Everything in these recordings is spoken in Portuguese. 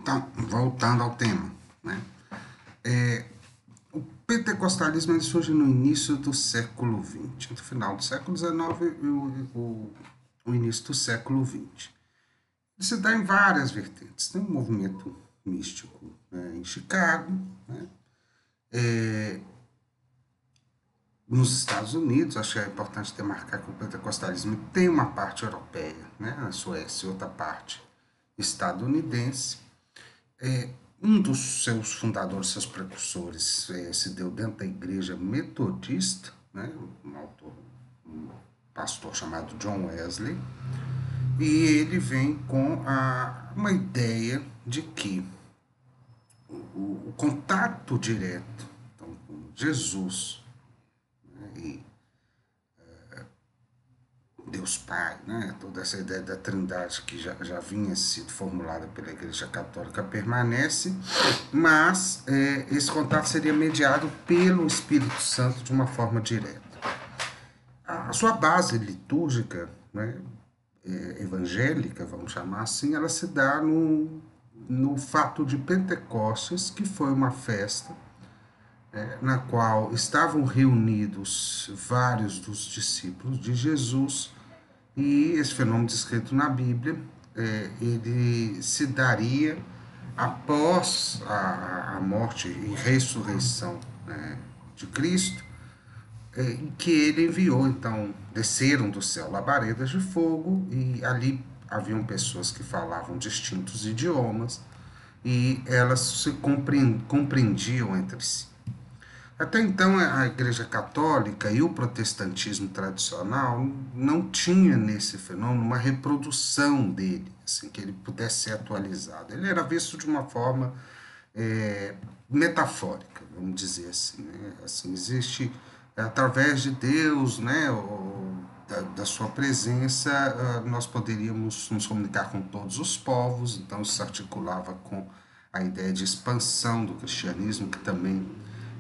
Então, voltando ao tema, né? O pentecostalismo ele surge no início do século XX, no final do século XIX e o início do século XX. Ele se dá em várias vertentes. Tem um movimento místico, né, em Chicago, né? Nos Estados Unidos, acho que é importante demarcar que o pentecostalismo tem uma parte europeia, né, na Suécia, e outra parte estadunidense. Um dos seus fundadores, seus precursores, se deu dentro da igreja metodista, né, um pastor chamado John Wesley, e ele vem com uma ideia de que o contato direto então, com Jesus, né, e Deus Pai, né, toda essa ideia da trindade que já vinha sido formulada pela Igreja Católica permanece, mas esse contato seria mediado pelo Espírito Santo de uma forma direta. A sua base litúrgica, né, evangélica, vamos chamar assim, ela se dá no fato de Pentecostes, que foi uma festa na qual estavam reunidos vários dos discípulos de Jesus, e esse fenômeno descrito na Bíblia, ele se daria após a morte e ressurreição, né, de Cristo, em que ele enviou, então, desceram do céu labaredas de fogo, e ali haviam pessoas que falavam distintos idiomas, e elas se compreendiam entre si. Até então, a Igreja Católica e o protestantismo tradicional não tinha nesse fenômeno uma reprodução dele, assim, que ele pudesse ser atualizado. Ele era visto de uma forma metafórica, vamos dizer assim, né? Assim, existe através de Deus, né, da sua presença, nós poderíamos nos comunicar com todos os povos, então isso se articulava com a ideia de expansão do cristianismo, que também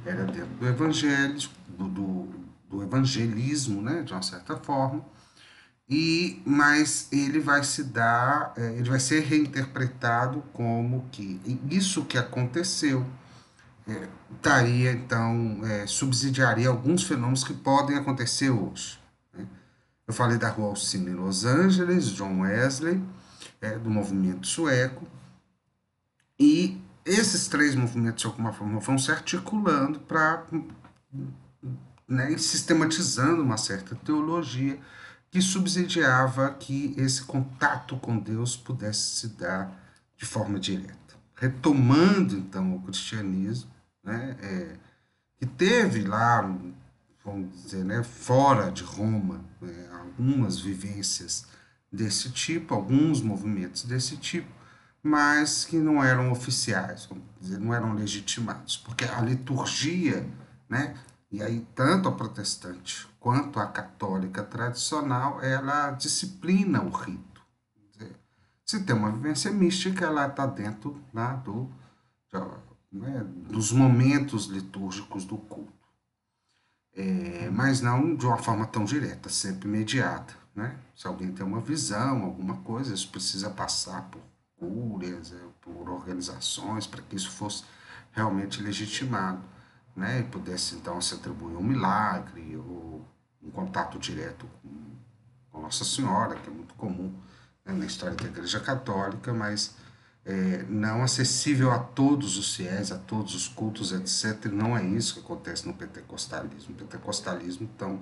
era dentro do evangelho, do evangelismo, né, de uma certa forma, mas ele vai se dar, ele vai ser reinterpretado como que isso que aconteceu daria, então, subsidiaria alguns fenômenos que podem acontecer hoje, né? Eu falei da Rua Alcina em Los Angeles, John Wesley, do movimento sueco, e esses três movimentos, de alguma forma, vão se articulando para, né, e sistematizando uma certa teologia que subsidiava que esse contato com Deus pudesse se dar de forma direta. Retomando, então, o cristianismo, né, que teve lá, vamos dizer, né, fora de Roma, algumas vivências desse tipo, alguns movimentos desse tipo, mas que não eram oficiais, vamos dizer, não eram legitimados, porque a liturgia, né, e aí tanto a protestante quanto a católica tradicional, ela disciplina o rito. Se tem uma vivência mística, ela está dentro, né, dos momentos litúrgicos do culto. Mas não de uma forma tão direta, sempre imediata, né? Se alguém tem uma visão, alguma coisa, isso precisa passar por cúrias, por organizações, para que isso fosse realmente legitimado, né? E pudesse então se atribuir um milagre ou um contato direto com Nossa Senhora, que é muito comum, né, na história da Igreja Católica, mas não acessível a todos os fiéis, a todos os cultos, etc. Não é isso que acontece no pentecostalismo. O pentecostalismo, então,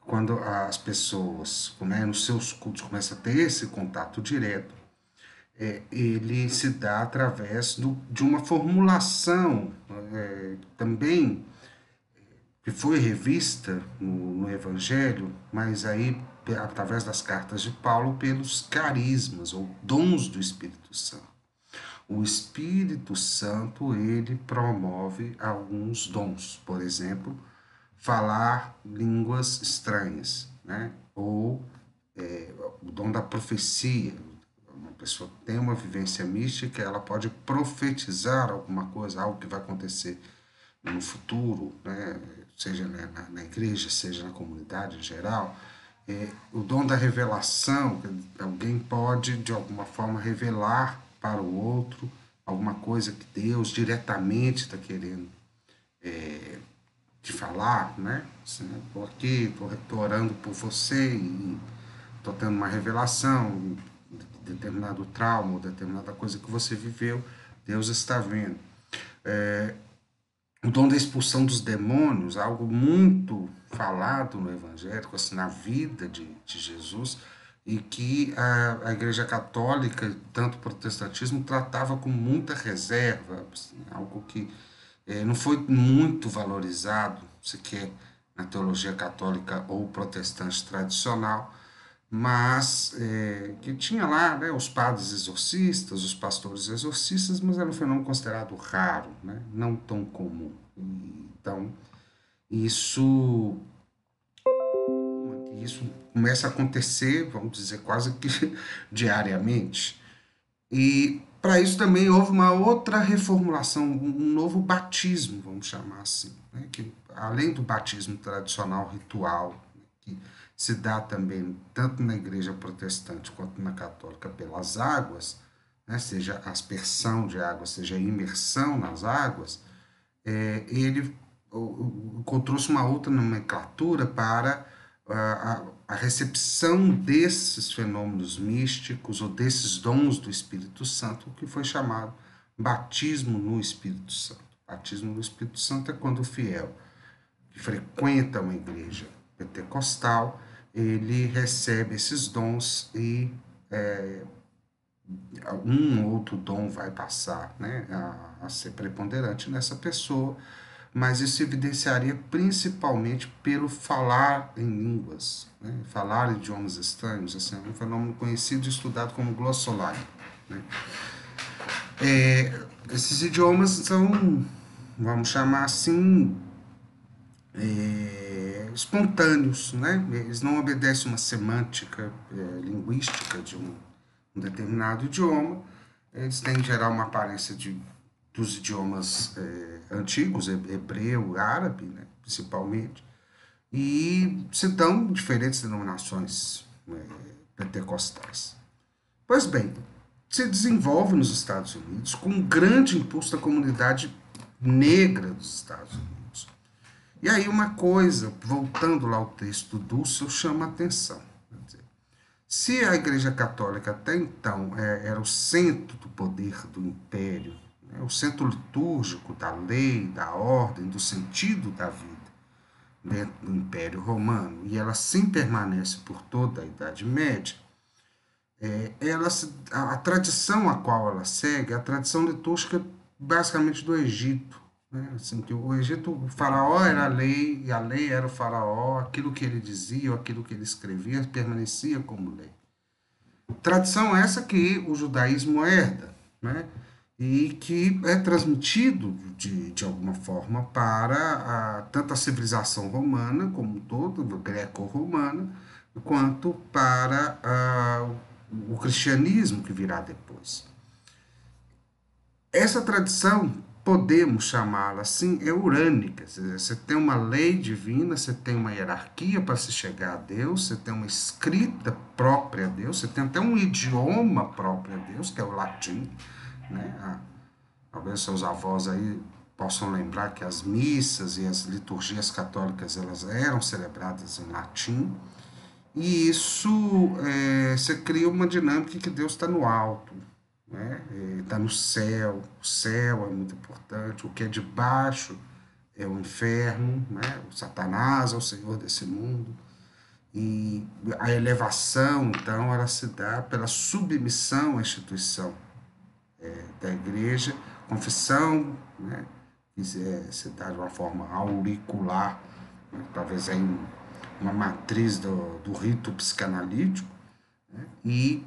quando as pessoas, né, nos seus cultos, começam a ter esse contato direto, ele se dá através de uma formulação também que foi revista no Evangelho, mas aí através das cartas de Paulo, pelos carismas ou dons do Espírito Santo. O Espírito Santo, ele promove alguns dons, por exemplo, falar línguas estranhas, né? Ou o dom da profecia. Uma pessoa tem uma vivência mística, ela pode profetizar alguma coisa, algo que vai acontecer no futuro, né? Seja na igreja, seja na comunidade em geral. O dom da revelação, alguém pode de alguma forma revelar para o outro alguma coisa que Deus diretamente está querendo te falar, né? Assim, tô aqui, tô orando por você e tô tendo uma revelação de determinado trauma ou determinada coisa que você viveu, Deus está vendo. O dom da expulsão dos demônios, algo muito falado no evangélico, assim, na vida de Jesus, e que a Igreja Católica, tanto o protestantismo, tratava com muita reserva, assim, algo que não foi muito valorizado, sequer na teologia católica ou protestante tradicional, mas que tinha lá, né, os padres exorcistas, os pastores exorcistas, mas era um fenômeno considerado raro, né, não tão comum. Então, isso, isso começa a acontecer, vamos dizer, quase que diariamente. E para isso também houve uma outra reformulação, um novo batismo, vamos chamar assim, né? Que além do batismo tradicional ritual, né? Que se dá também tanto na igreja protestante quanto na católica pelas águas, né? Seja aspersão de água, seja imersão nas águas, ele encontrou-se uma outra nomenclatura para a recepção desses fenômenos místicos ou desses dons do Espírito Santo, que foi chamado batismo no Espírito Santo. Batismo no Espírito Santo é quando o fiel que frequenta uma igreja pentecostal, ele recebe esses dons e um outro dom vai passar, né, a ser preponderante nessa pessoa, mas isso evidenciaria principalmente pelo falar em línguas, né, falar idiomas estranhos, assim, é um fenômeno conhecido e estudado como glossolalia. Né. Esses idiomas são, vamos chamar assim, espontâneos, né? Eles não obedecem uma semântica linguística de um determinado idioma. Eles têm, em geral, uma aparência dos idiomas antigos, hebreu, árabe, né? Principalmente, e se dão diferentes denominações pentecostais. Pois bem, se desenvolve nos Estados Unidos com um grande impulso da comunidade negra dos Estados Unidos. E aí uma coisa, voltando lá ao texto do Dulce, chama a atenção. Se a Igreja Católica até então era o centro do poder do império, né, o centro litúrgico da lei, da ordem, do sentido da vida dentro do Império Romano, e ela sim permanece por toda a Idade Média, a tradição a qual ela segue é a tradição litúrgica basicamente do Egito. Né? Assim, que o Egito, o faraó era a lei, e a lei era o faraó, aquilo que ele dizia, aquilo que ele escrevia, permanecia como lei. Tradição essa que o judaísmo herda, né? E que é transmitido de alguma forma para tanto a civilização romana como um todo, greco-romana, quanto para o cristianismo que virá depois. Essa tradição, podemos chamá-la assim, é urânica. Você tem uma lei divina, você tem uma hierarquia para se chegar a Deus, você tem uma escrita própria a Deus, você tem até um idioma próprio a Deus, que é o latim. Né? Talvez seus avós aí possam lembrar que as missas e as liturgias católicas elas eram celebradas em latim. E isso você cria uma dinâmica que Deus está no alto, né? Está no céu, o céu é muito importante, o que é de baixo é o inferno, né? O Satanás é o senhor desse mundo. E a elevação, então, ela se dá pela submissão à instituição da igreja, confissão, né? Que se dá de uma forma auricular, né? Talvez aí uma matriz do rito psicanalítico, né? E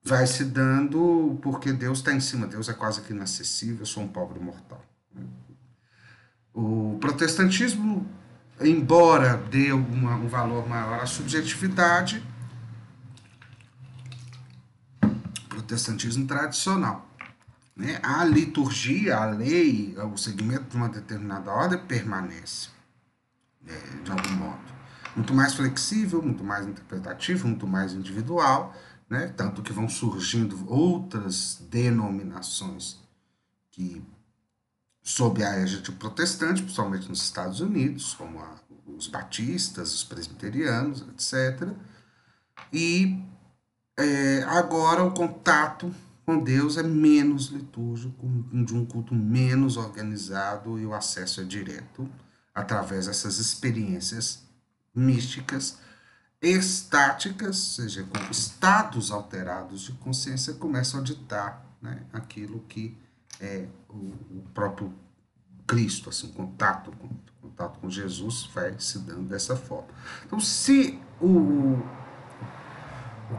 vai se dando porque Deus está em cima, Deus é quase que inacessível, eu sou um pobre mortal. Né? O protestantismo, embora dê um valor maior à subjetividade, protestantismo tradicional, né? A liturgia, a lei, o segmento de uma determinada ordem permanece, de algum modo. Muito mais flexível, muito mais interpretativo, muito mais individual, né? Tanto que vão surgindo outras denominações que, sob a égide protestante, principalmente nos Estados Unidos, como os batistas, os presbiterianos, etc. E agora o contato com Deus é menos litúrgico, de um culto menos organizado e o acesso é direto através dessas experiências místicas, estáticas, ou seja, com estados alterados de consciência começam a ditar, né, aquilo que é o próprio Cristo, assim, contato com Jesus vai se dando dessa forma. Então, se o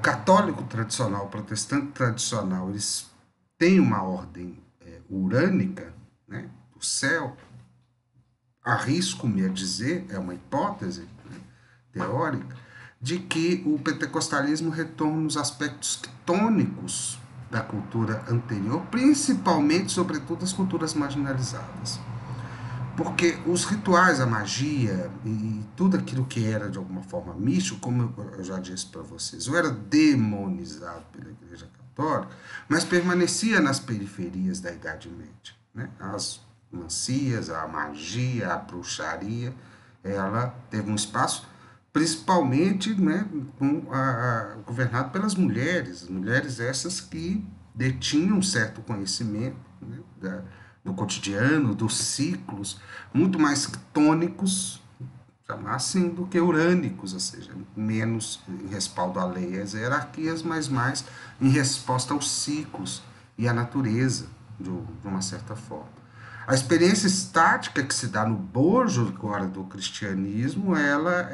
católico tradicional, o protestante tradicional, eles têm uma ordem urânica, né, do céu, arrisco-me a dizer, é uma hipótese, né, teórica, de que o pentecostalismo retorna nos aspectos tônicos da cultura anterior, principalmente, sobretudo, as culturas marginalizadas. Porque os rituais, a magia e tudo aquilo que era de alguma forma místico, como eu já disse para vocês, ou era demonizado pela Igreja Católica, mas permanecia nas periferias da Idade Média. Né? As mancias, a magia, a bruxaria, ela teve um espaço principalmente, né, governado pelas mulheres essas que detinham um certo conhecimento, né, do cotidiano, dos ciclos, muito mais tônicos, chamar assim, do que urânicos, ou seja, menos em respaldo à lei e às hierarquias, mas mais em resposta aos ciclos e à natureza, de uma certa forma. A experiência estática que se dá no bojo agora do cristianismo, ela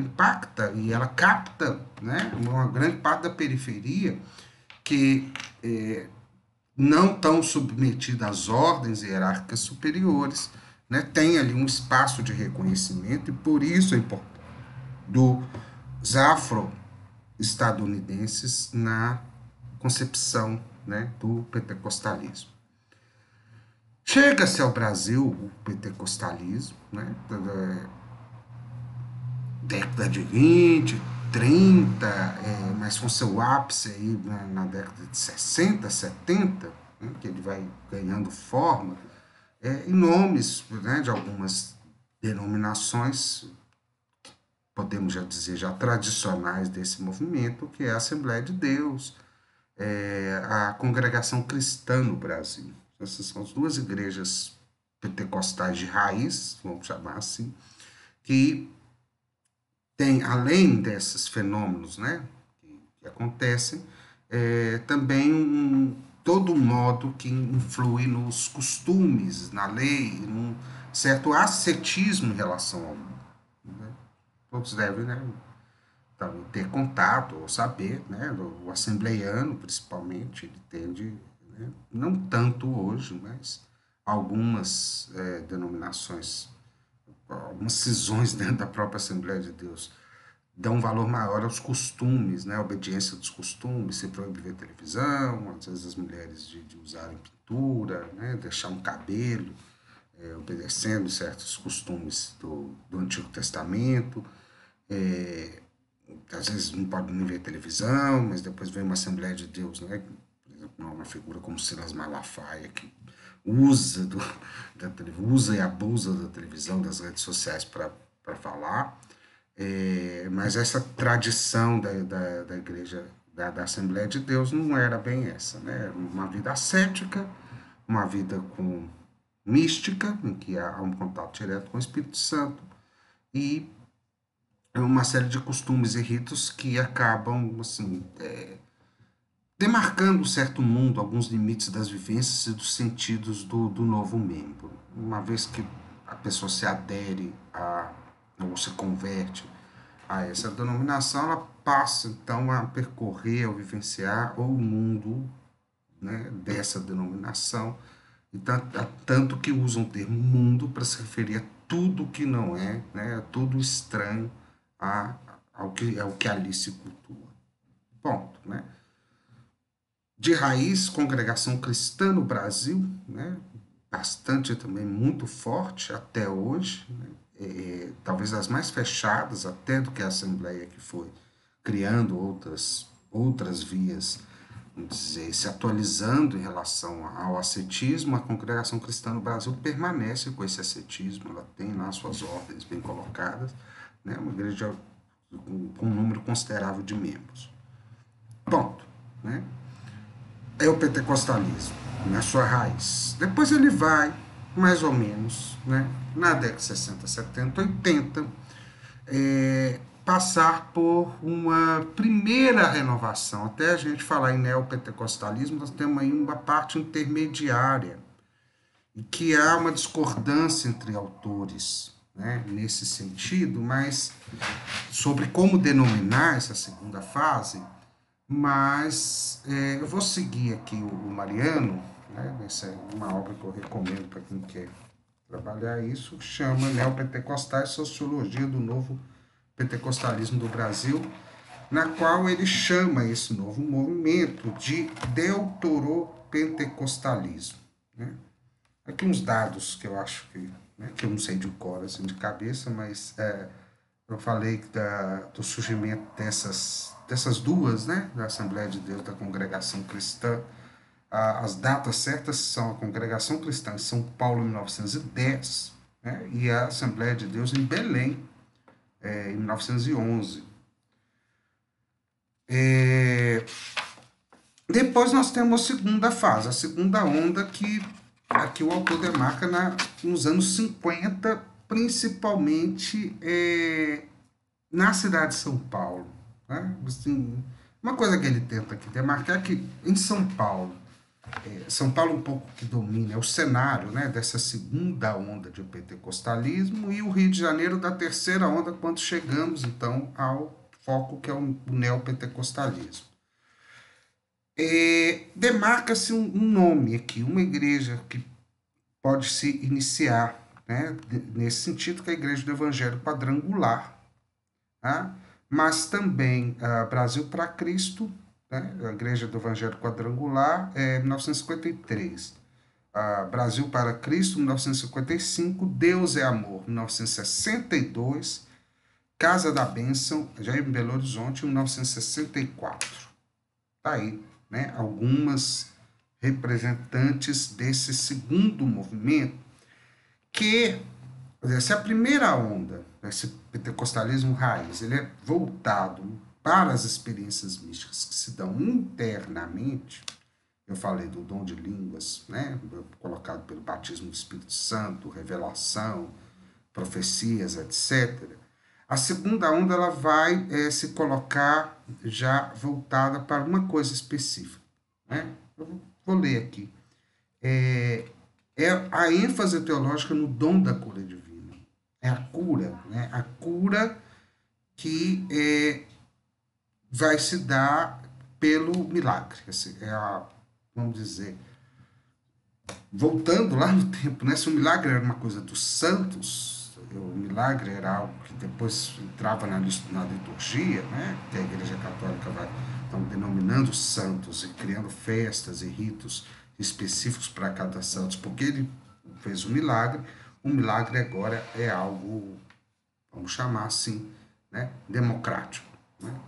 impacta e ela capta, né, uma grande parte da periferia que não tão submetida às ordens hierárquicas superiores, né, tem ali um espaço de reconhecimento e por isso é importante dos afro-estadunidenses na concepção, né, do pentecostalismo. Chega-se ao Brasil o pentecostalismo, né, década de 20, 30, mas com seu ápice aí na década de 60, 70, né, que ele vai ganhando forma, em nomes, né, de algumas denominações, podemos já dizer, já tradicionais desse movimento, que é a Assembleia de Deus, a Congregação Cristã no Brasil. Essas são as duas igrejas pentecostais de raiz, vamos chamar assim, que tem, além desses fenômenos, né, que acontecem, também todo um modo que influi nos costumes, na lei, num certo ascetismo em relação ao mundo. Né? Todos devem, né, ter contato ou saber, né, o assembleiano, principalmente, ele tende, né, não tanto hoje, mas algumas denominações, algumas cisões dentro da própria Assembleia de Deus dão um valor maior aos costumes, né? A obediência dos costumes, se proíbe ver televisão, às vezes as mulheres de usarem pintura, né? Deixar um cabelo, obedecendo certos costumes do Antigo Testamento. Às vezes não pode nem ver televisão, mas depois vem uma Assembleia de Deus, né? Por exemplo, uma figura como Silas Malafaia, que usa, usa e abusa da televisão, das redes sociais para falar. Mas essa tradição da igreja, da Assembleia de Deus, não era bem essa, né? Uma vida ascética, uma vida com mística, em que há um contato direto com o Espírito Santo, e uma série de costumes e ritos que acabam, assim, demarcando um certo mundo, alguns limites das vivências e dos sentidos do novo membro. Uma vez que a pessoa se adere ou se converte a essa denominação, ela passa então a percorrer, a vivenciar o mundo, né, dessa denominação, e tanto que usam o termo mundo para se referir a tudo que não é, né, tudo estranho ao que ali se cultua. Ponto, né? De raiz, congregação cristã no Brasil, né, bastante também, muito forte até hoje, né, talvez as mais fechadas até do que a Assembleia, que foi criando outras vias, vamos dizer, se atualizando em relação ao ascetismo, a congregação cristã no Brasil permanece com esse ascetismo, ela tem lá suas ordens bem colocadas, né? Uma igreja com um número considerável de membros. Ponto, né? É o pentecostalismo, na sua raiz. Depois ele vai, mais ou menos, né, na década de 60, 70, 80, passar por uma primeira renovação. Até a gente falar em neopentecostalismo, nós temos aí uma parte intermediária, e que há uma discordância entre autores, né, nesse sentido, mas sobre como denominar essa segunda fase. Mas eu vou seguir aqui o Mariano, né? Essa é uma obra que eu recomendo para quem quer trabalhar isso, chama Neopentecostais, Sociologia do Novo Pentecostalismo do Brasil, na qual ele chama esse novo movimento de deuteropentecostalismo, né? Aqui uns dados que eu acho que, né, que eu não sei de cor, assim, de cabeça, mas eu falei do surgimento dessas duas, né, da Assembleia de Deus, da Congregação Cristã. As datas certas são a Congregação Cristã em São Paulo, em 1910, né, e a Assembleia de Deus em Belém, em 1911. Depois nós temos a segunda fase, a segunda onda, que aqui o autor demarca nos anos 50, principalmente na cidade de São Paulo, né? Assim, uma coisa que ele tenta aqui demarcar é que em São Paulo, São Paulo um pouco que domina o cenário, né, dessa segunda onda de pentecostalismo, e o Rio de Janeiro da terceira onda, quando chegamos então ao foco que é o neopentecostalismo. Demarca-se um nome aqui, uma igreja que pode se iniciar, né, nesse sentido, que é a Igreja do Evangelho Quadrangular, tá? Mas também Brasil para Cristo, né, a Igreja do Evangelho Quadrangular, 1953. Brasil para Cristo, 1955, Deus é Amor, 1962, Casa da Bênção, já em Belo Horizonte, 1964. Tá aí, né, algumas representantes desse segundo movimento, que, se a primeira onda, esse pentecostalismo raiz, ele é voltado para as experiências místicas que se dão internamente. Eu falei do dom de línguas, né, colocado pelo batismo do Espírito Santo, revelação, profecias, etc. A segunda onda ela vai se colocar já voltada para uma coisa específica, né? Eu vou ler aqui. É a ênfase teológica no dom da cura divina. É a cura, né? A cura que vai se dar pelo milagre. Assim, vamos dizer, voltando lá no tempo, né? Se o milagre era uma coisa dos santos, o milagre era algo que depois entrava na liturgia, né? Que a Igreja Católica vai denominando santos e criando festas e ritos específicos para cada santo, porque ele fez o milagre agora é algo, vamos chamar assim, né? Democrático, né?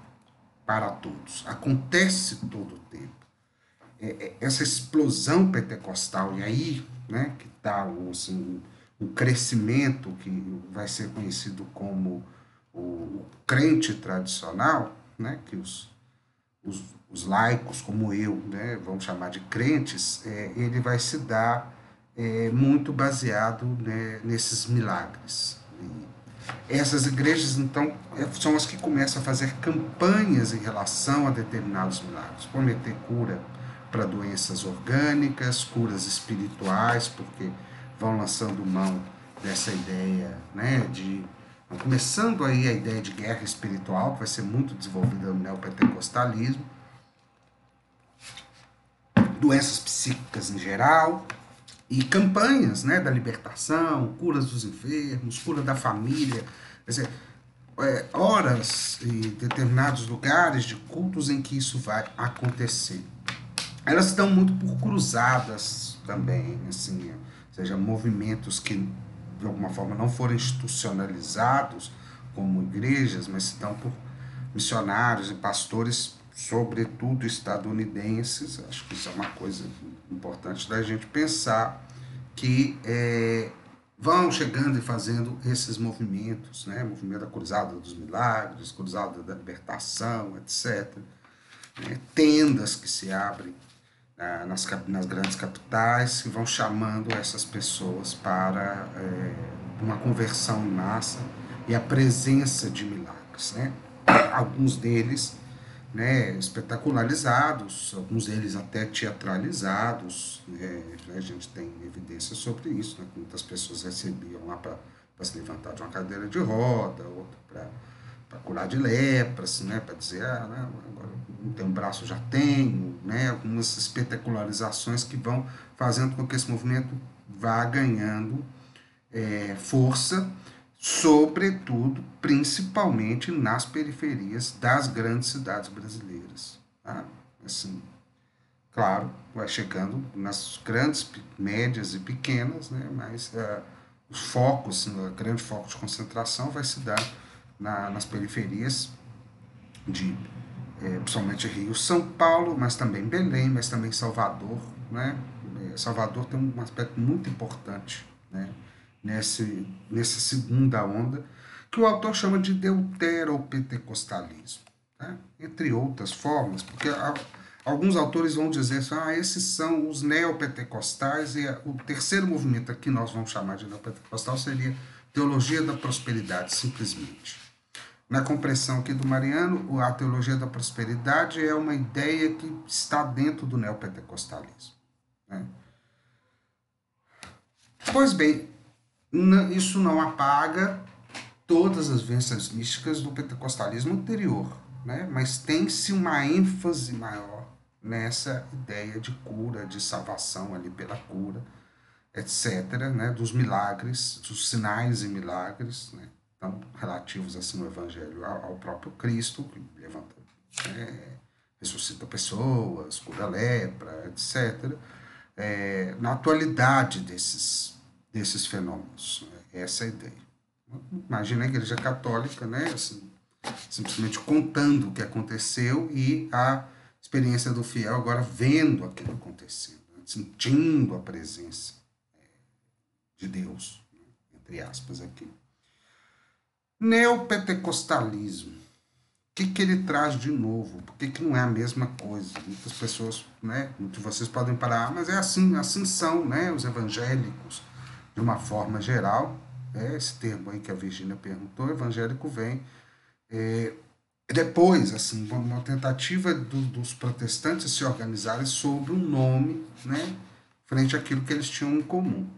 Para todos. Acontece todo o tempo. Essa explosão pentecostal, e aí, né, que está assim, um crescimento que vai ser conhecido como o crente tradicional, né, que os laicos, como eu, né, vamos chamar de crentes, ele vai se dar muito baseado, né, nesses milagres. E essas igrejas, então, são as que começam a fazer campanhas em relação a determinados milagres, prometer cura para doenças orgânicas, curas espirituais, porque vão lançando mão dessa ideia, né, começando aí a ideia de guerra espiritual, que vai ser muito desenvolvida no neopentecostalismo, doenças psíquicas em geral, e campanhas, né, da libertação, curas dos enfermos, cura da família, quer dizer, horas e determinados lugares de cultos em que isso vai acontecer. Elas estão muito por cruzadas também, assim, ou seja, movimentos que de alguma forma não foram institucionalizados como igrejas, mas estão por missionários e pastores sobretudo estadunidenses. Acho que isso é uma coisa importante da gente pensar, que vão chegando e fazendo esses movimentos, né? Movimento da Cruzada dos Milagres, Cruzada da Libertação, etc. Né? Tendas que se abrem nas grandes capitais, que vão chamando essas pessoas para uma conversão em massa e a presença de milagres, né? Alguns deles, né, espetacularizados, alguns deles até teatralizados, né? A gente tem evidência sobre isso, né? Muitas pessoas recebiam lá para se levantar de uma cadeira de roda, outro para curar de lepras, né, para dizer, não, agora não tem um braço, já tenho, né, algumas espetacularizações que vão fazendo com que esse movimento vá ganhando força, sobretudo, principalmente nas periferias das grandes cidades brasileiras. Tá? Assim, claro, vai chegando nas grandes, médias e pequenas, né, mas os focos, o grande foco de concentração vai se dar nas periferias de principalmente Rio, São Paulo, mas também Belém, mas também Salvador, né? Salvador tem um aspecto muito importante, né? Nessa segunda onda, que o autor chama de deuteropentecostalismo, né? Entre outras formas, porque alguns autores vão dizer assim, esses são os neopentecostais, e o terceiro movimento aqui nós vamos chamar de neopentecostal seria teologia da prosperidade, simplesmente. Na compreensão aqui do Mariano, a teologia da prosperidade é uma ideia que está dentro do neopentecostalismo, né? Pois bem, isso não apaga todas as vivências místicas do pentecostalismo anterior, né? Mas tem-se uma ênfase maior nessa ideia de cura, de salvação ali pela cura, etc., né? Dos milagres, dos sinais e milagres, né? Então, relativos assim no Evangelho ao próprio Cristo, que levanta, ressuscita pessoas, cura lepra, etc., na atualidade desses fenômenos. Essa é a ideia. Imagina a Igreja Católica, né, assim, simplesmente contando o que aconteceu e a experiência do fiel agora vendo aquilo acontecendo, né, sentindo a presença de Deus, entre aspas aqui. Neopentecostalismo. O que ele traz de novo? Por que não é a mesma coisa? Muitas pessoas, né, muitos de vocês podem parar, mas é assim são, né, os evangélicos, de uma forma geral. Esse termo aí que a Virgínia perguntou, evangélico vem depois, assim, uma tentativa dos protestantes se organizarem sob um nome, né, frente àquilo que eles tinham em comum.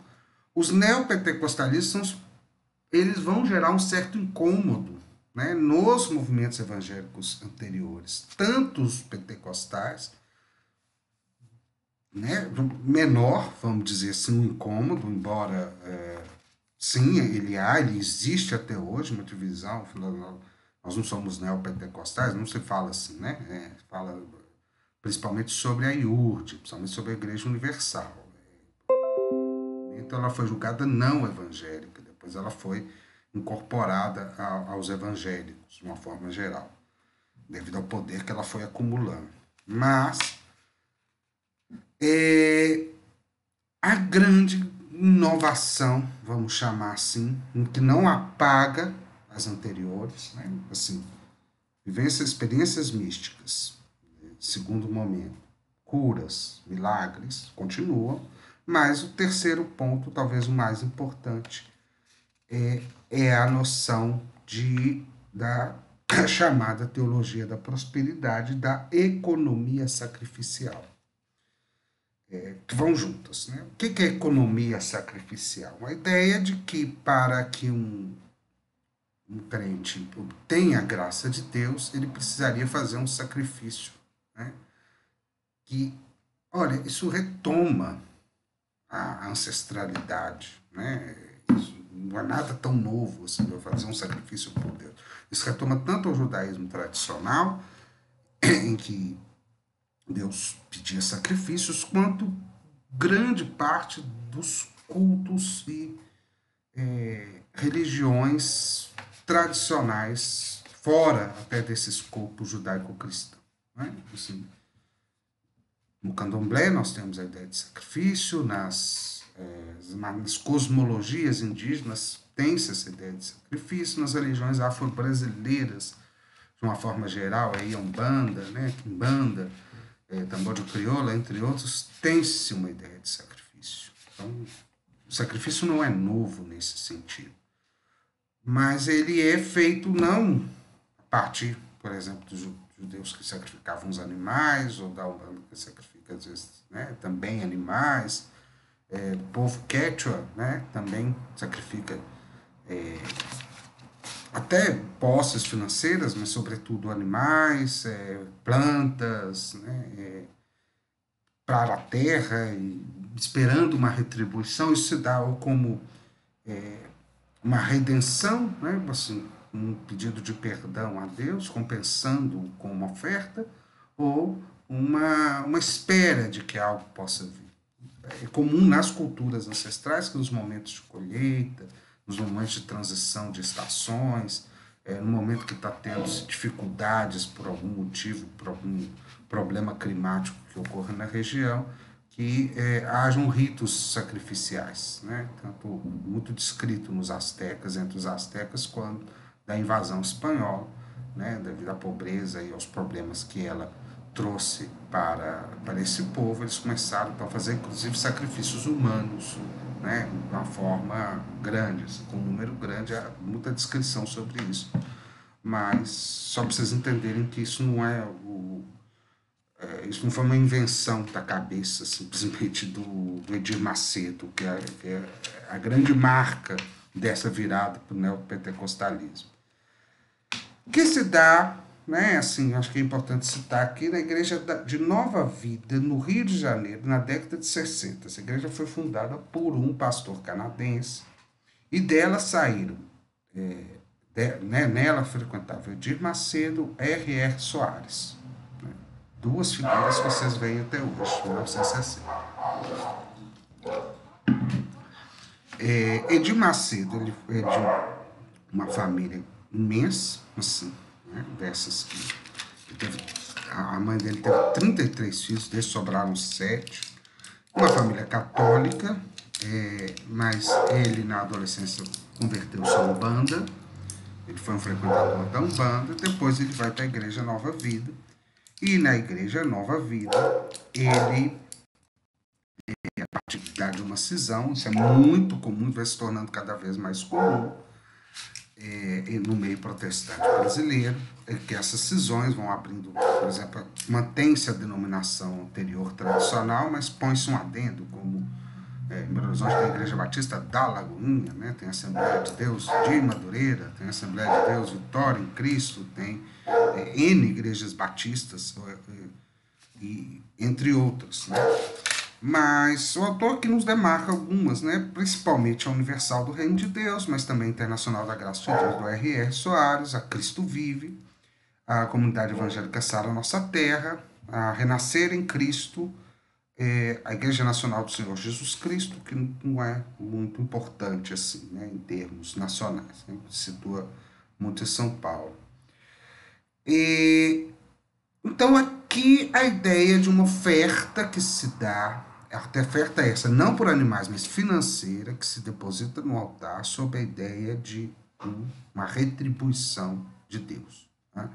Os neopentecostalistas eles vão gerar um certo incômodo, né, nos movimentos evangélicos anteriores, tanto os pentecostais, né, menor, vamos dizer assim, um incômodo, embora sim, ele existe até hoje uma divisão, nós não somos neopentecostais, não se fala assim, né, fala principalmente sobre a IURD, principalmente sobre a Igreja Universal. Então ela foi julgada não evangélica, depois ela foi incorporada aos evangélicos, de uma forma geral, devido ao poder que ela foi acumulando. Mas a grande inovação, vamos chamar assim, que não apaga as anteriores, né? Assim, vivências, experiências místicas, segundo momento, curas, milagres, continuam, mas o terceiro ponto, talvez o mais importante, é a noção da chamada teologia da prosperidade, da economia sacrificial, que vão juntas, né? O que é economia sacrificial? A ideia de que para que um crente obtenha a graça de Deus, ele precisaria fazer um sacrifício, né? Que, olha, isso retoma a ancestralidade, né? Isso não é nada tão novo assim, eu fazer um sacrifício por Deus. Isso retoma tanto ao judaísmo tradicional, em que Deus pedia sacrifícios, quanto grande parte dos cultos e religiões tradicionais, fora até desse escopo judaico-cristão. né? Assim, no candomblé nós temos a ideia de sacrifício, nas cosmologias indígenas tem-se essa ideia de sacrifício, nas religiões afro-brasileiras, de uma forma geral, aí a Umbanda, né, Quimbanda, tambor de crioula, entre outros, tem-se uma ideia de sacrifício. Então, o sacrifício não é novo nesse sentido, mas ele é feito não a partir, por exemplo, dos judeus que sacrificavam os animais, ou da Umbanda que sacrifica, às vezes, né, também animais, o povo quechua, né, também sacrifica até posses financeiras, mas sobretudo animais, plantas, né, para a terra, e esperando uma retribuição. Isso se dá ou como uma redenção, né, assim, um pedido de perdão a Deus, compensando com uma oferta, ou uma espera de que algo possa vir. É comum nas culturas ancestrais que nos momentos de colheita, nos momentos de transição de estações, no momento que está tendo dificuldades por algum motivo, por algum problema climático que ocorra na região, que hajam ritos sacrificiais, né? Tanto muito descrito nos astecas, entre os astecas, quando da invasão espanhola, né? Devido à pobreza e aos problemas que ela trouxe para esse povo, eles começaram então, a fazer inclusive sacrifícios humanos, né, de uma forma grande, assim, com um número grande, há muita descrição sobre isso. Mas só para vocês entenderem que isso não isso não foi uma invenção da cabeça simplesmente do Edir Macedo, que é a grande marca dessa virada para o neopentecostalismo. Que se dá, né, assim, acho que é importante citar aqui, na Igreja de Nova Vida, no Rio de Janeiro, na década de 60. Essa igreja foi fundada por um pastor canadense, e dela saíram, nela frequentava Edir Macedo, R.R. Soares, né, duas figuras que vocês veem até hoje, 1960. Edir Macedo, ele é de uma família imensa, assim, né, dessas que teve, a mãe dele teve 33 filhos, desses sobraram 7. Uma família católica, mas ele na adolescência converteu-se à Umbanda, ele foi um frequentador da Umbanda, depois ele vai para a Igreja Nova Vida, e na Igreja Nova Vida ele a partir de uma cisão, isso é muito comum, vai se tornando cada vez mais comum no meio protestante brasileiro, que essas cisões vão abrindo, por exemplo, mantém-se a denominação anterior tradicional, mas põe-se um adendo, como em Belo Horizonte tem a Igreja Batista da Lagoinha, né? Tem a Assembleia de Deus de Madureira, tem a Assembleia de Deus Vitória em Cristo, tem N igrejas batistas, e entre outras, né? Mas o autor que nos demarca algumas, né? Principalmente a Universal do Reino de Deus, mas também a Internacional da Graça de Deus, do R.R. Soares, a Cristo Vive, a Comunidade Evangélica Sara Nossa Terra, a Renascer em Cristo, a Igreja Nacional do Senhor Jesus Cristo, que não é muito importante assim, né, em termos nacionais, né? Se situa muito em São Paulo. Então aqui a ideia de uma oferta que se dá, a oferta é essa, não por animais, mas financeira, que se deposita no altar sob a ideia de uma retribuição de Deus, né?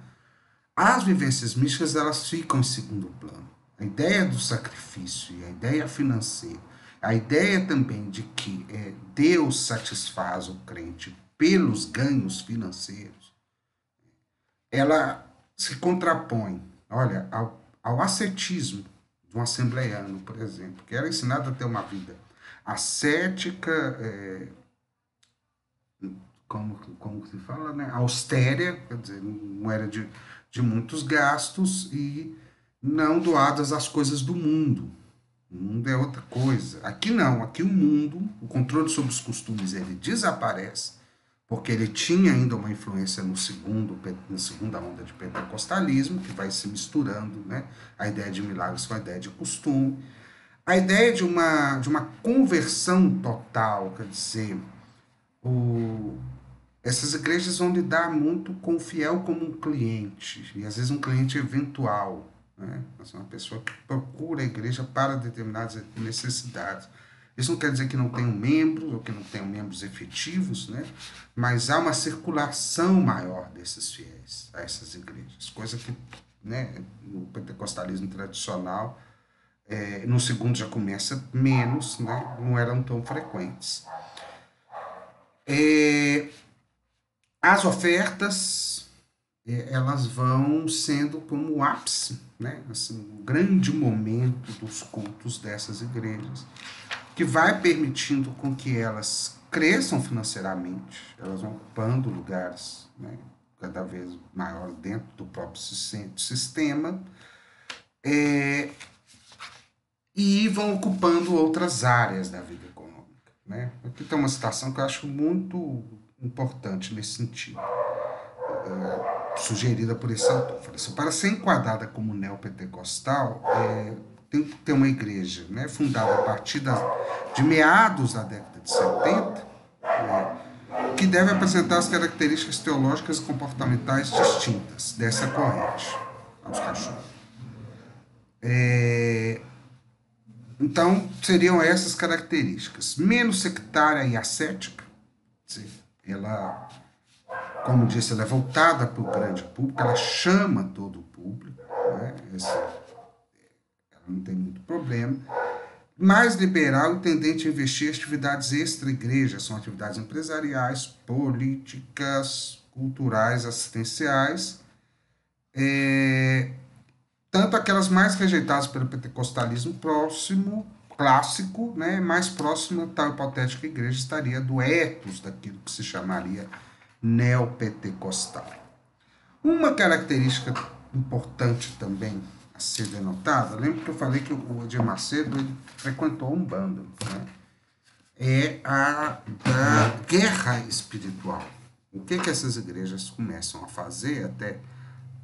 As vivências místicas, elas ficam em segundo plano. A ideia do sacrifício e a ideia financeira, a ideia também de que Deus satisfaz o crente pelos ganhos financeiros, ela se contrapõe, olha, ao ascetismo de um assembleiano, por exemplo, que era ensinado a ter uma vida ascética, como se fala, né? Austera, quer dizer, não era de muitos gastos e não doadas às coisas do mundo. O mundo é outra coisa. Aqui não, aqui o mundo, o controle sobre os costumes, ele desaparece, porque ele tinha ainda uma influência na segunda onda de pentecostalismo, que vai se misturando, né? A ideia de milagres com a ideia de costume. A ideia de uma conversão total, quer dizer, essas igrejas vão lidar muito com o fiel como um cliente, e às vezes um cliente eventual, né? É uma pessoa que procura a igreja para determinadas necessidades. Isso não quer dizer que não tenham membros ou que não tenham membros efetivos, né? Mas há uma circulação maior desses fiéis a essas igrejas, coisa que, né, no pentecostalismo tradicional, no segundo já começa menos, né? Não eram tão frequentes. As ofertas, elas vão sendo como o ápice, né? Assim, o grande momento dos cultos dessas igrejas, que vai permitindo com que elas cresçam financeiramente, elas vão ocupando lugares, né, cada vez maior dentro do próprio sistema, e vão ocupando outras áreas da vida econômica, né? Aqui tem uma citação que eu acho muito importante nesse sentido, sugerida por esse autor. Fala assim, para ser enquadrada como neopentecostal, tem que ter uma igreja, né, fundada a partir de meados da década de 70, que deve apresentar as características teológicas e comportamentais distintas dessa corrente. Vamos cachorros. Então, seriam essas características. Menos sectária e ascética. Ela, como disse, ela é voltada para o grande público, ela chama todo o público, né? Ela não tem muito problema. Mais liberal e tendente a investir em atividades extra-igreja, são atividades empresariais, políticas, culturais, assistenciais, tanto aquelas mais rejeitadas pelo pentecostalismo próximo, clássico, né, mais próxima, tal hipotética igreja estaria do ethos daquilo que se chamaria neopentecostal. Uma característica importante também a ser denotada, lembra que eu falei que o Edir Macedo ele frequentou Umbanda, né? É a da guerra espiritual. O que essas igrejas começam a fazer até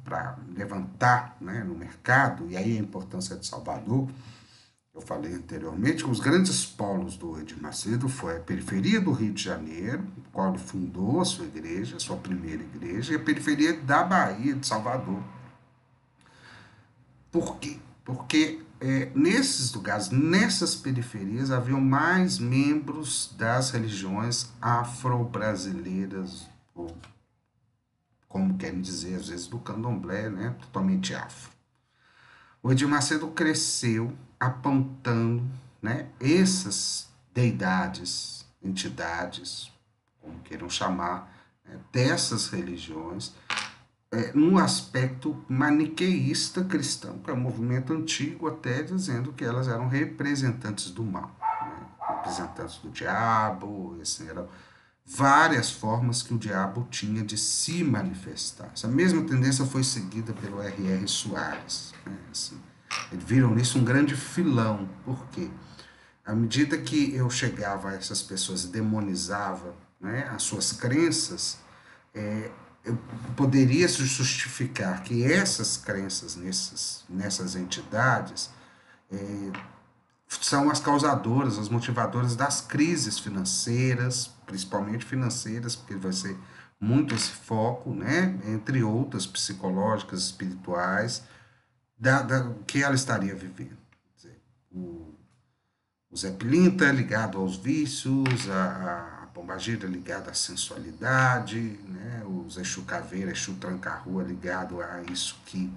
para levantar, né, no mercado, e aí a importância de Salvador, eu falei anteriormente, os grandes polos do Edir Macedo foi a periferia do Rio de Janeiro, o qual ele fundou a sua igreja, a sua primeira igreja, e a periferia da Bahia, de Salvador. Por quê? Porque nesses lugares, nessas periferias, haviam mais membros das religiões afro-brasileiras, ou como querem dizer, às vezes, do candomblé, né? Totalmente afro. O Edir Macedo cresceu apontando, né, essas deidades, entidades, como queiram chamar, né, dessas religiões, num aspecto maniqueísta cristão, que é um movimento antigo até dizendo que elas eram representantes do mal, né, representantes do diabo, assim, eram várias formas que o diabo tinha de se manifestar. Essa mesma tendência foi seguida pelo R.R. Soares, né, assim, eles viram nisso um grande filão. Por quê? À medida que eu chegava a essas pessoas e demonizava, né, as suas crenças, eu poderia justificar que essas crenças nessas entidades são as causadoras, as motivadoras das crises financeiras, principalmente financeiras, porque vai ser muito esse foco, né, entre outras psicológicas, espirituais, que ela estaria vivendo. Quer dizer, o Zé Pilinta ligado aos vícios, a Pombagira ligado à sensualidade, né? O Zé Exu Caveira, Exu Tranca-Rua ligado a isso que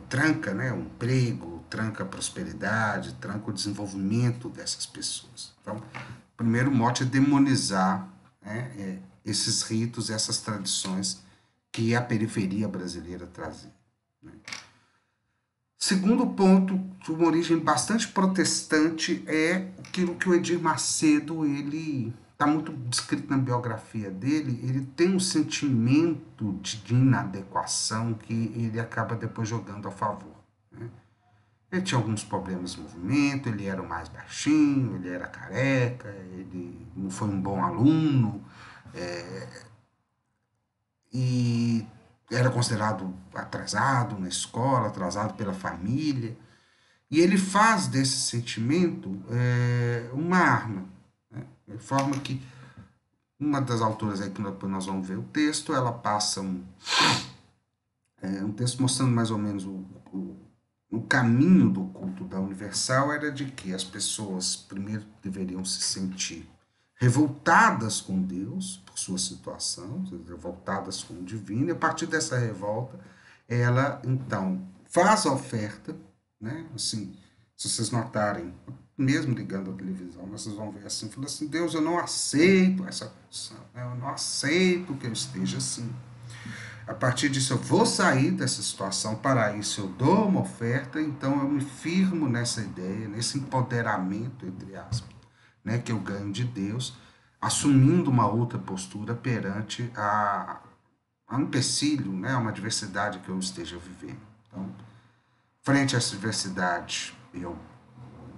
tranca, né, o emprego, tranca a prosperidade, tranca o desenvolvimento dessas pessoas. Então, o primeiro mote é demonizar, né, esses ritos, essas tradições que a periferia brasileira trazia. Né? Segundo ponto, de uma origem bastante protestante, é aquilo que o Edir Macedo, ele está muito descrito na biografia dele, ele tem um sentimento de inadequação que ele acaba depois jogando a favor. Né? Ele tinha alguns problemas de movimento, ele era o mais baixinho, ele era careca, ele não foi um bom aluno, e era considerado atrasado na escola, atrasado pela família. E ele faz desse sentimento uma arma. Né? De forma que uma das autoras aí que nós vamos ver o texto, ela passa um texto mostrando mais ou menos no caminho do culto da Universal era de que as pessoas primeiro deveriam se sentir revoltadas com Deus por sua situação, revoltadas com o divino, e a partir dessa revolta, ela então faz a oferta, né? Assim, se vocês notarem, mesmo ligando a televisão, vocês vão ver assim, falando assim, Deus, eu não aceito essa condição, né? Eu não aceito que eu esteja assim. A partir disso, eu vou sair dessa situação, para isso eu dou uma oferta, então eu me firmo nessa ideia, nesse empoderamento, entre aspas, né, que eu ganho de Deus, assumindo uma outra postura perante a um empecilho, né, a uma adversidade que eu esteja vivendo. Então, frente a essa adversidade,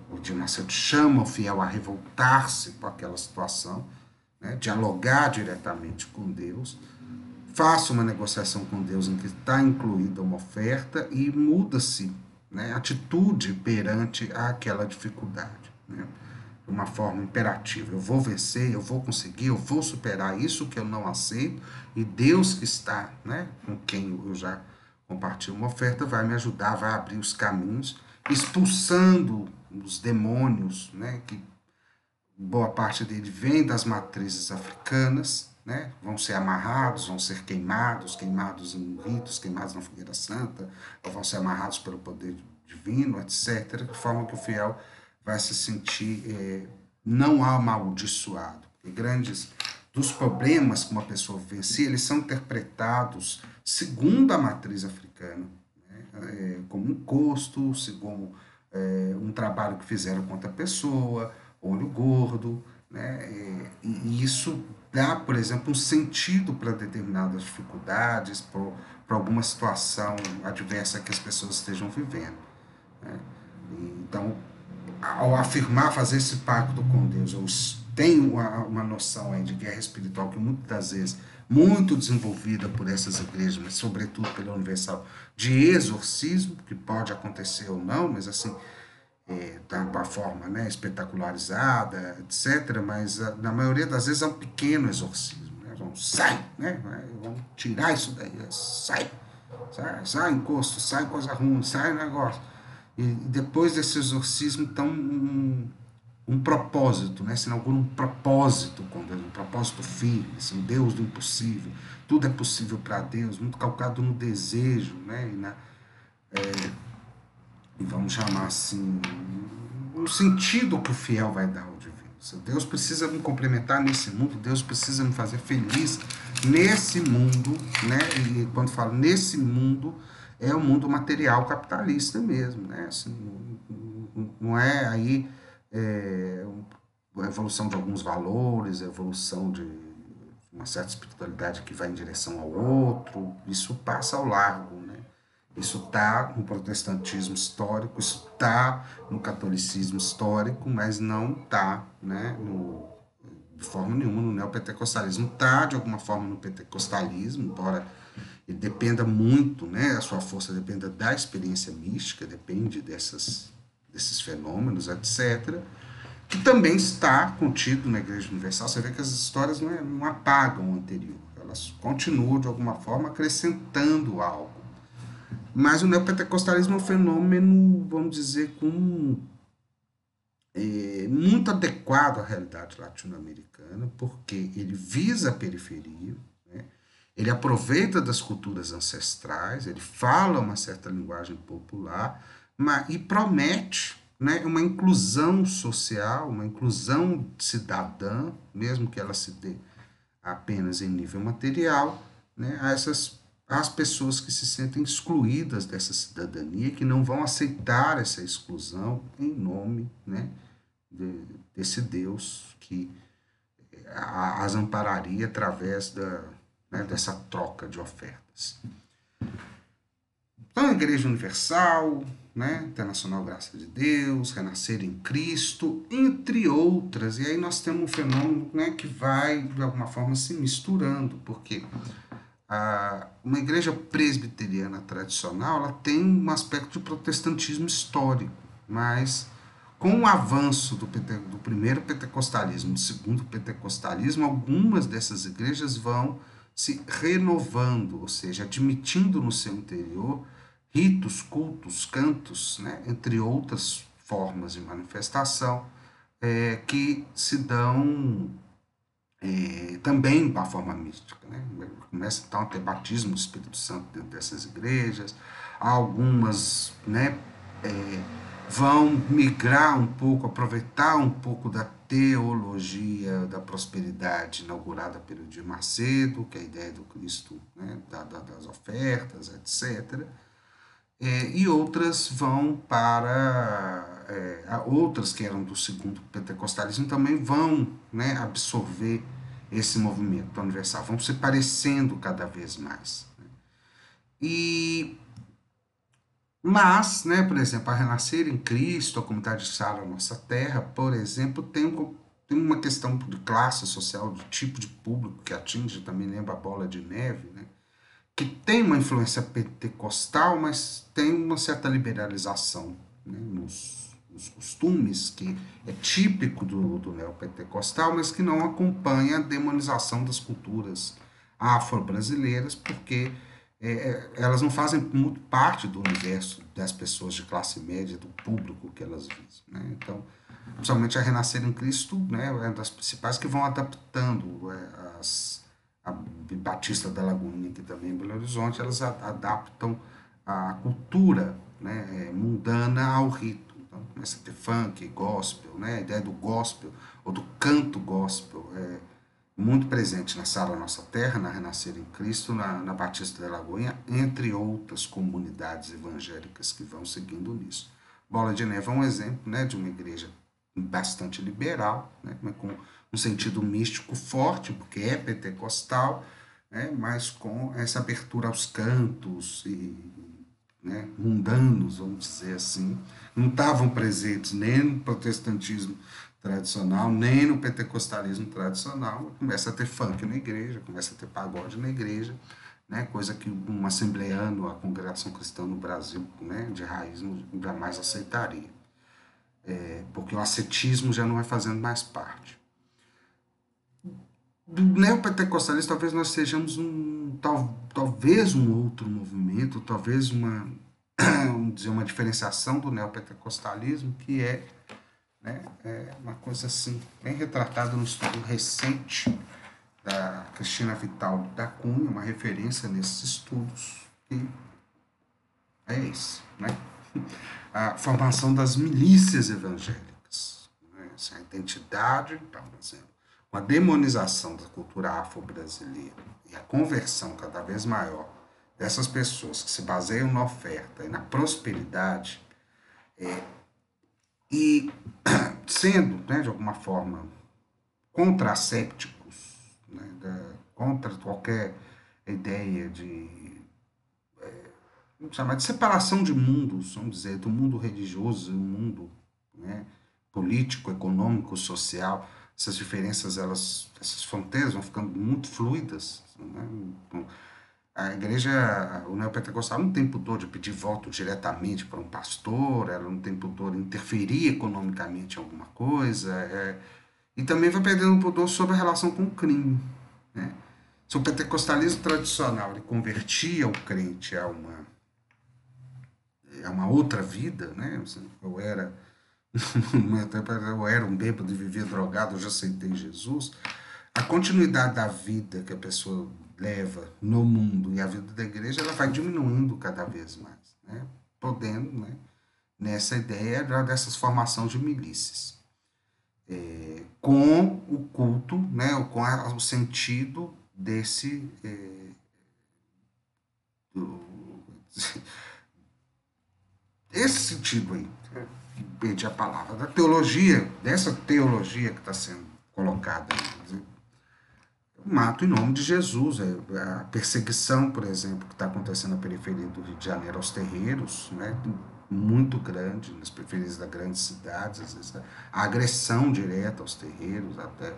o Edir Macedo chama o fiel a revoltar-se com aquela situação, né, dialogar diretamente com Deus, faça uma negociação com Deus em que está incluída uma oferta e muda-se, né, a atitude perante aquela dificuldade, né, de uma forma imperativa. Eu vou vencer, eu vou conseguir, eu vou superar isso que eu não aceito, e Deus que está, né, com quem eu já compartilho uma oferta vai me ajudar, vai abrir os caminhos, expulsando os demônios, né, que boa parte dele vem das matrizes africanas, né? Vão ser amarrados, vão ser queimados, queimados em ritos, queimados na fogueira santa, ou vão ser amarrados pelo poder divino, etc., de forma que o fiel vai se sentir não amaldiçoado. E grandes dos problemas que uma pessoa vivencia, eles são interpretados segundo a matriz africana, né? Como um custo, segundo um trabalho que fizeram contra a pessoa, olho gordo, né? E isso dá, por exemplo, um sentido para determinadas dificuldades, para alguma situação adversa que as pessoas estejam vivendo, né? Então, ao afirmar, fazer esse pacto com Deus, eu tenho uma noção aí de guerra espiritual que muitas das vezes muito desenvolvida por essas igrejas, mas sobretudo pela Universal, de exorcismo, que pode acontecer ou não, mas assim, tá de uma forma, né, espetacularizada, etc., mas na maioria das vezes é um pequeno exorcismo, né? Vamos, sai, né? Vamos tirar isso daí, sai, sai, sai encosto, sai coisa ruim, sai negócio. E depois desse exorcismo, então, um propósito, né? Se inaugura um propósito com Deus, um propósito firme, assim, um Deus do impossível. Tudo é possível para Deus, muito calcado no desejo, né? E vamos chamar assim, o sentido que o fiel vai dar ao divino. Deus precisa me complementar nesse mundo, Deus precisa me fazer feliz nesse mundo, né? E quando falo nesse mundo, é o mundo material capitalista mesmo, né? Assim, não é aí a evolução de alguns valores, a evolução de uma certa espiritualidade que vai em direção ao outro, isso passa ao largo, né? Isso está no protestantismo histórico, isso está no catolicismo histórico, mas não está, né, de forma nenhuma no neopentecostalismo. Está, de alguma forma, no pentecostalismo, embora ele dependa muito, né, a sua força dependa da experiência mística, depende desses fenômenos, etc., que também está contido na Igreja Universal. Você vê que as histórias não apagam o anterior, elas continuam, de alguma forma, acrescentando algo. Mas o neopentecostalismo é um fenômeno, vamos dizer, muito adequado à realidade latino-americana, porque ele visa a periferia, né? Ele aproveita das culturas ancestrais, ele fala uma certa linguagem popular, e promete, né, uma inclusão social, uma inclusão cidadã, mesmo que ela se dê apenas em nível material, né, às pessoas que se sentem excluídas dessa cidadania, que não vão aceitar essa exclusão em nome, né, desse Deus que as ampararia através dessa troca de ofertas. Então, a Igreja Universal, né, Internacional Graça de Deus, Renascer em Cristo, entre outras. E aí nós temos um fenômeno, né, que vai, de alguma forma, se misturando, porque uma igreja presbiteriana tradicional ela tem um aspecto de protestantismo histórico, mas com o avanço do primeiro pentecostalismo, do segundo pentecostalismo, algumas dessas igrejas vão se renovando, ou seja, admitindo no seu interior ritos, cultos, cantos, né, entre outras formas de manifestação, que se dão também da forma mística. Né? Começa então a ter batismo do Espírito Santo dentro dessas igrejas, algumas, né, é, vão migrar um pouco, aproveitar um pouco da teologia da prosperidade inaugurada pelo Edir Macedo, que é a ideia do Cristo, né, das ofertas, etc. E outras vão para. Outras que eram do segundo pentecostalismo também vão, né, absorver esse movimento universal, vão se parecendo cada vez mais. E, mas, né, por exemplo, a Renascer em Cristo, a Comunidade de Sara Nossa Terra, por exemplo, tem uma questão de classe social, de tipo de público que atinge, também lembra a bola de neve, né? Que tem uma influência pentecostal, mas tem uma certa liberalização, né, nos costumes, que é típico do neopentecostal, mas que não acompanha a demonização das culturas afro-brasileiras, porque elas não fazem muito parte do universo das pessoas de classe média, do público que elas visam. Né? Então, principalmente a Renascer em Cristo, né, é uma das principais que vão adaptando a Batista da Lagoinha, que também em Belo Horizonte, elas adaptam a cultura, né, mundana ao rito. Então, começa a ter funk, gospel, né, a ideia do gospel, ou do canto gospel, muito presente na Sara Nossa Terra, na Renascer em Cristo, na Batista da Lagoinha, entre outras comunidades evangélicas que vão seguindo nisso. Bola de Neve é um exemplo, né, de uma igreja bastante liberal, né, com um sentido místico forte, porque é pentecostal, né, mas com essa abertura aos cantos e, né, mundanos, vamos dizer assim, não estavam presentes nem no protestantismo tradicional, nem no pentecostalismo tradicional. Começa a ter funk na igreja, começa a ter pagode na igreja, né, coisa que um assembleano, a congregação cristã no Brasil, né, de raiz, jamais aceitaria, porque o ascetismo já não vai fazendo mais parte. Do neopentecostalismo, talvez nós sejamos talvez um outro movimento, talvez vamos dizer, uma diferenciação do neopentecostalismo, que é uma coisa assim, bem retratada no estudo recente da Cristina Vital da Cunha, uma referência nesses estudos, que é esse, né? A formação das milícias evangélicas, né? Essa identidade, então, por exemplo, com a demonização da cultura afro-brasileira e a conversão cada vez maior dessas pessoas que se baseiam na oferta e na prosperidade, e sendo, né, de alguma forma, contrasépticos, né, contra qualquer ideia de, vamos chamar de separação de mundos, vamos dizer, do mundo religioso e do mundo, né, político, econômico, social. Essas diferenças, essas fronteiras vão ficando muito fluidas. Né? A igreja, o neopentecostal não tem pudor de pedir voto diretamente para um pastor, ela não tem pudor de interferir economicamente em alguma coisa, e também vai perdendo o pudor sobre a relação com o crime. Né? Se o pentecostalismo tradicional ele convertia o crente a uma outra vida, né? No meu tempo eu era um bêbado e vivia drogado, eu já aceitei Jesus. A continuidade da vida que a pessoa leva no mundo e a vida da igreja, ela vai diminuindo cada vez mais, né? Podendo, né, nessa ideia dessas formações de milícias. Com o culto, né, com o sentido desse. Do, esse sentido aí, perdi a palavra, da teologia, dessa teologia que está sendo colocada. Mato em nome de Jesus. A perseguição, por exemplo, que está acontecendo na periferia do Rio de Janeiro aos terreiros, né, muito grande, nas periferias das grandes cidades, às vezes a agressão direta aos terreiros, até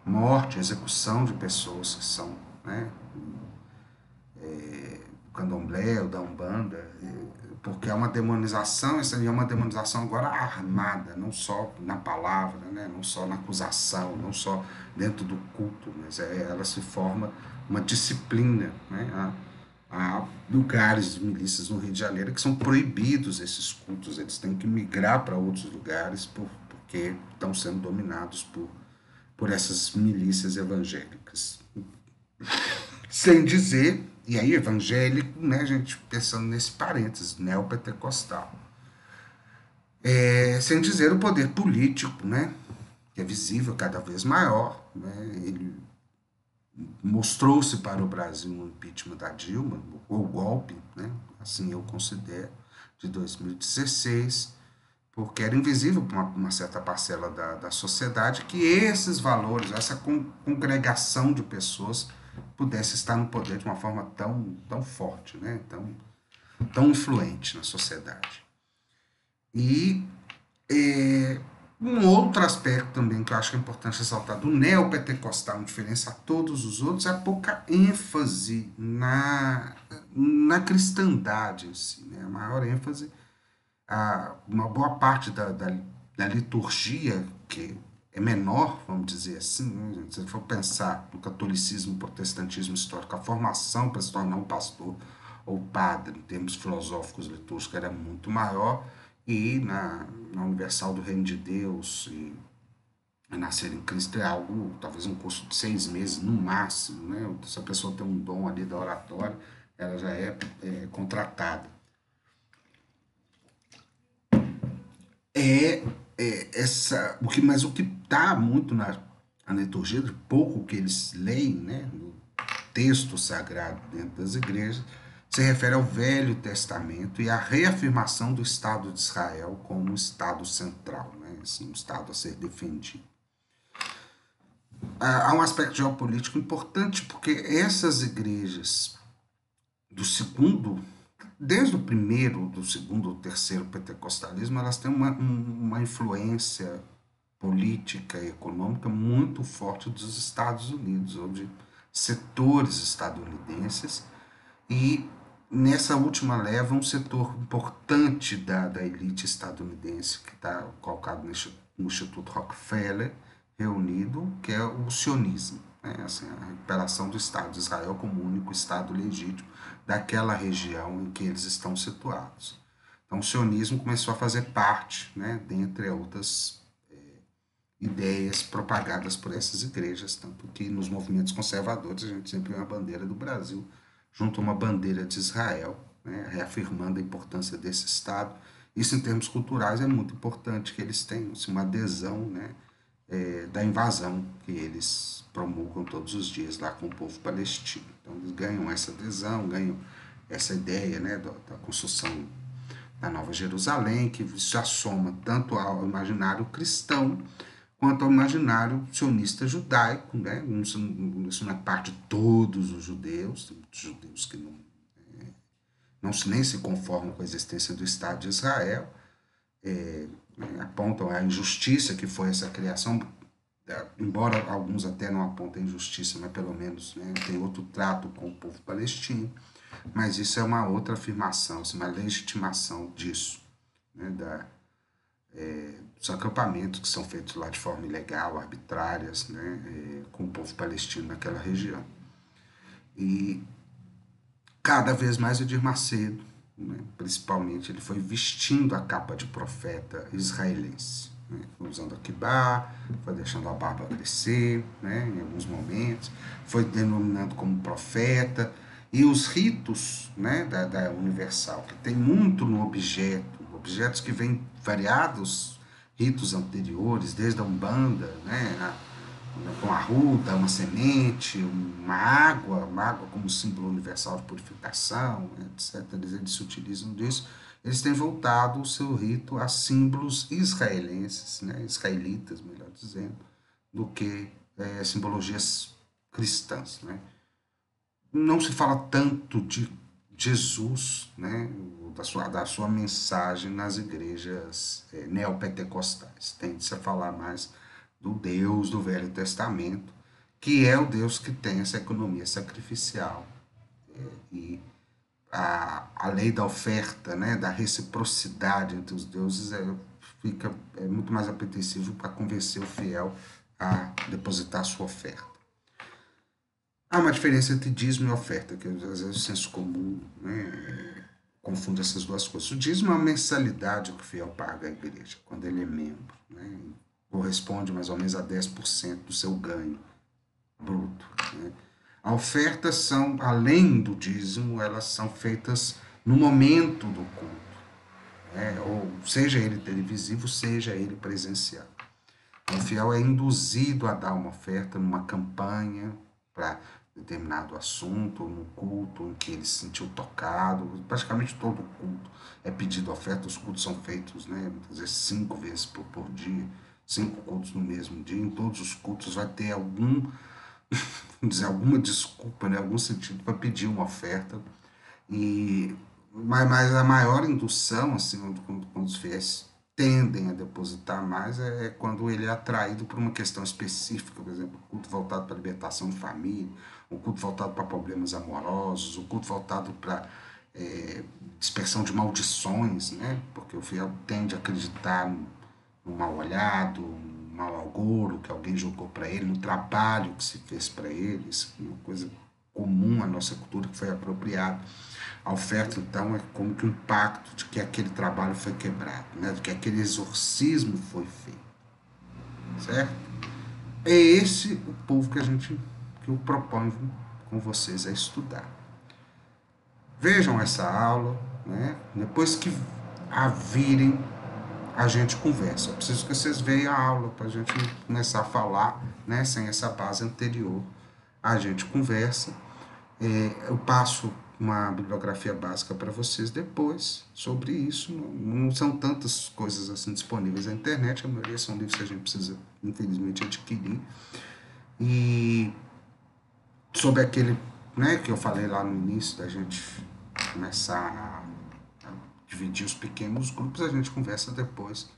morte, execução de pessoas que são, né, do candomblé ou da umbanda, porque é uma demonização, isso aí é uma demonização agora armada, não só na palavra, né, não só na acusação, não só dentro do culto, mas ela se forma uma disciplina, né, há lugares de milícias no Rio de Janeiro que são proibidos esses cultos, eles têm que migrar para outros lugares porque estão sendo dominados por essas milícias evangélicas. Sem dizer, e aí evangélico, né, a gente pensando nesse parênteses, neopentecostal. Sem dizer o poder político, né, que é visível cada vez maior, né, ele mostrou-se para o Brasil no impeachment da Dilma, ou golpe, né, assim eu considero, de 2016, porque era invisível para uma certa parcela da sociedade que esses valores, essa congregação de pessoas pudesse estar no poder de uma forma tão forte, né? tão influente na sociedade. E um outro aspecto também que eu acho que é importante ressaltar do neopentecostal, em diferença a todos os outros, é a pouca ênfase na cristandade em si, né? A maior ênfase, uma boa parte da liturgia, que é menor, vamos dizer assim, né? Se você for pensar no catolicismo, protestantismo histórico, a formação para se tornar um pastor ou padre, em termos filosóficos litúrgicos, era muito maior, e na Universal do Reino de Deus e nascer em Cristo é algo, talvez um curso de 6 meses no máximo, né? Se a pessoa tem um dom ali da oratória, ela já é contratada. é, mas o que está muito na liturgia, de pouco que eles leem, né, no texto sagrado dentro das igrejas, se refere ao Velho Testamento e à reafirmação do Estado de Israel como um Estado central, né, assim, um Estado a ser defendido. Há um aspecto geopolítico importante, porque essas igrejas do segundo, desde o primeiro, do segundo ou terceiro pentecostalismo, elas têm uma influência política e econômica muito forte dos Estados Unidos, ou de setores estadunidenses, e nessa última leva um setor importante da elite estadunidense, que está colocado no Instituto Rockefeller, reunido, que é o sionismo, né? Assim, a recuperação do Estado de Israel como o único Estado legítimo daquela região em que eles estão situados. Então o sionismo começou a fazer parte, né, dentre outras ideias propagadas por essas igrejas, tanto que nos movimentos conservadores a gente sempre vê uma bandeira do Brasil junto a uma bandeira de Israel, né, reafirmando a importância desse Estado. Isso, em termos culturais, é muito importante que eles tenham assim, uma adesão, né, da invasão que eles promulgam todos os dias lá com o povo palestino. Então, eles ganham essa adesão, ganham essa ideia, né, da construção da Nova Jerusalém, que se assoma tanto ao imaginário cristão quanto ao imaginário sionista judaico, né? Isso não é parte de todos os judeus, tem muitos judeus que nem se conformam com a existência do Estado de Israel, apontam a injustiça que foi essa criação, embora alguns até não apontem injustiça, mas pelo menos, né, tem outro trato com o povo palestino, mas isso é uma outra afirmação, assim, uma legitimação disso, né, dos acampamentos que são feitos lá de forma ilegal, arbitrárias, né, com o povo palestino naquela região. E cada vez mais o Edir Macedo, né, principalmente, ele foi vestindo a capa de profeta israelense, né, usando a kibbá, foi deixando a barba crescer, né, em alguns momentos, foi denominando como profeta, e os ritos, né, da Universal, que tem muito no objeto, objetos que vêm variados ritos anteriores, desde a Umbanda, né, com a ruda, uma semente, uma água como símbolo universal de purificação, etc. Eles se utilizam disso. Eles têm voltado o seu rito a símbolos israelenses, né, israelitas, melhor dizendo, do que simbologias cristãs, né. Não se fala tanto de Jesus, né, da sua mensagem nas igrejas neopentecostais. Tende-se a falar mais do Deus do Velho Testamento, que é o Deus que tem essa economia sacrificial. E a lei da oferta, né, da reciprocidade entre os deuses é muito mais apetecível para convencer o fiel a depositar a sua oferta. Há uma diferença entre dízimo e oferta, que às vezes o senso comum, né, confunde essas duas coisas. O dízimo é uma mensalidade que o fiel paga à igreja, quando ele é membro, né, corresponde mais ou menos a 10% do seu ganho bruto. Né. A oferta são, além do dízimo, elas são feitas no momento do culto, né, ou seja ele televisivo, seja ele presencial. O fiel é induzido a dar uma oferta numa campanha para determinado assunto, no culto em que ele se sentiu tocado. Praticamente todo culto é pedido oferta. Os cultos são feitos, né, muitas vezes 5 vezes por dia, 5 cultos no mesmo dia. Em todos os cultos vai ter vamos dizer, alguma desculpa, né, algum sentido para pedir uma oferta. E, mas a maior indução, assim, quando os fiéis tendem a depositar mais, é quando ele é atraído por uma questão específica, por exemplo, o culto voltado para a libertação de família, o culto voltado para problemas amorosos, o culto voltado para dispersão de maldições, né? Porque o fiel tende a acreditar no mal olhado, no mau agouro que alguém jogou para ele, no trabalho que se fez para ele, isso é uma coisa comum à nossa cultura que foi apropriada. A oferta, então, é como que um pacto de que aquele trabalho foi quebrado, né? De que aquele exorcismo foi feito, certo? É esse o povo que eu proponho com vocês a estudar. Vejam essa aula, né? Depois que a virem, a gente conversa. Eu preciso que vocês vejam a aula para a gente começar a falar, né? Sem essa base anterior. A gente conversa. Eu passo uma bibliografia básica para vocês depois sobre isso. Não são tantas coisas assim disponíveis na internet, a maioria são livros que a gente precisa, infelizmente, adquirir. E sobre aquele, né, que eu falei lá no início, da gente começar a dividir os pequenos grupos, a gente conversa depois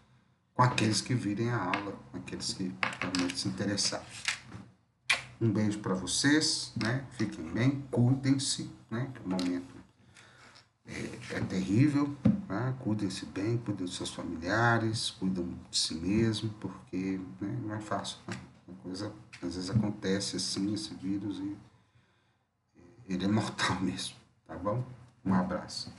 com aqueles que virem a aula, com aqueles que realmente se interessarem. Um beijo para vocês, né? Fiquem bem, cuidem-se, né? Que o momento é terrível, né? Cuidem-se bem, cuidem dos seus familiares, cuidem de si mesmo, porque, né, não é fácil, né? A coisa às vezes acontece assim, esse vírus, e ele é mortal mesmo, tá bom? Um abraço.